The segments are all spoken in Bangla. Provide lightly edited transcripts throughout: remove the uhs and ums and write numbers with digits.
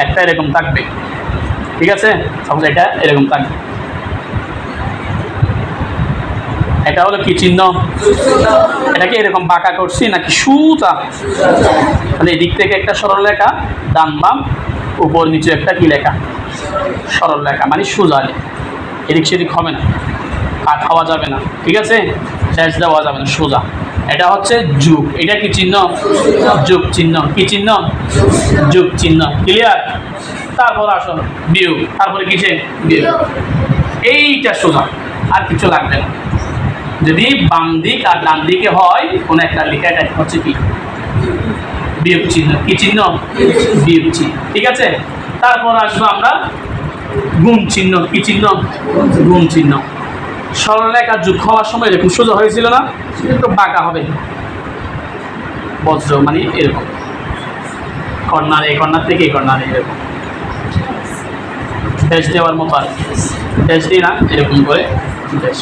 একটা এরকম থাকবে, ঠিক আছে? সাপোজ এটা এরকম থাকবে, এটা হলো কি চিহ্ন? এটাকে এরকম বাঁকা করছি নাকি সোজা? তাহলে এদিক থেকে একটা সরল রেখা, ডান বাম উপর নিচে একটা কি লেখা? সরল রেখা, মানে সোজা, এদিক সেদিক হবে না, কাট হওয়া যাবে না, ঠিক আছে? শেষ দেওয়া যাবে না, সোজা। এটা হচ্ছে যুগ। এটা কি চিহ্ন? যুগ চিহ্ন। কি চিহ্ন? যুগ চিহ্ন। ক্লিয়ার? তারপর আসো বিয়োগ, তারপরে কিসে? বিয়োগ। এইটা সোজা, আর কিছু লাগবে না। যদি বাম দিক আর ডান দিকে হয় কোন একটা লেখা, এটা হচ্ছে কি? বিয়োগ চিহ্ন। কি চিহ্ন? বিয়োগ চিহ্ন, ঠিক আছে? তারপর আসবো আমরা গুণ চিহ্ন। কি চিহ্ন? গুণ চিহ্ন। সরলরেখা যোগ হওয়ার সময় এরকম সোজা হয়েছিল না, একটু বাঁকা হবে, বজ্র মানে এরকম, কর্নার এই কর্নার থেকে এই কর্নার এরকম ড্যাশ দেওয়ার মতো, আর ড্যাশ দিই না, এরকম করে ড্যাশ।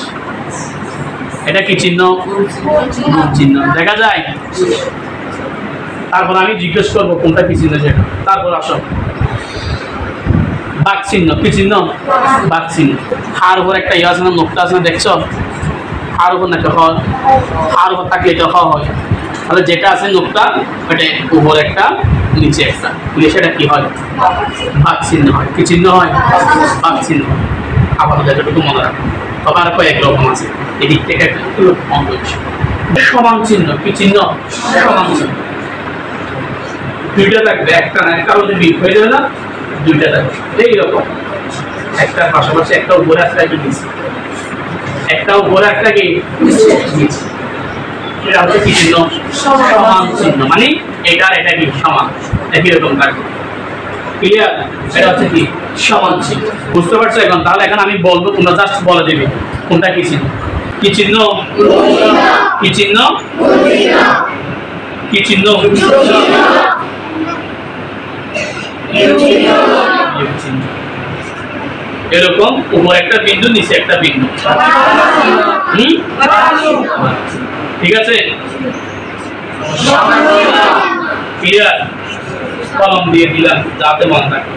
এটা কি চিহ্ন? গুণ চিহ্ন। দেখা যায়? তারপর আমি জিজ্ঞেস করবো কোনটা কি চিহ্ন সেটা। তারপর আসো বাক চিহ্ন। কি চিহ্ন? বাক চিহ্ন। হার উপর একটা ইয়ে আছে না, নোকটা আছে না, দেখছো? হার উপর না, হার উপর থাকলে এটা হয়। তাহলে যেটা আছে নোকটা, ওটা উপর একটা নিচে একটা, সেটা কি হয়? বাক চিহ্ন হয়। কি চিহ্ন হয়? বাক চিহ্ন। আপাতত এতটুকু মনে রাখো। তবে আর কয়েক রকম আছে, এদিক থেকে একটু অঙ্ক। সমান চিহ্ন। কি চিহ্ন? সমান চিহ্ন। দুইটা থাকবে, একটা না, একটা যদি বিয়োগ হয়ে যাবে না, দুইটা থাকবে এইরকম, একটা পাশাপাশি, একটা উপরে একটা কি নিচে, একটা উপরে একটা কি নিচে। এটা হচ্ছে কি চিহ্ন? সমান চিহ্ন। মানে এটা এটা কি সমান, একই রকম থাকবে। ক্লিয়ার? এটা হচ্ছে কি সমান চিহ্ন। বুঝতে পারছো এখন? তাহলে এখন আমি বলবো, তোমরা জাস্ট বলে দেবে কোনটা কি চিহ্ন। কি চিহ্ন? কি চিহ্ন? কি চিহ্ন? এরকম উপর একটা বিন্দু, নিচে একটা বিন্দু, ঠিক আছে? ক্লিয়ার? কলম দিয়ে দিলাম যাতে মনে থাকে।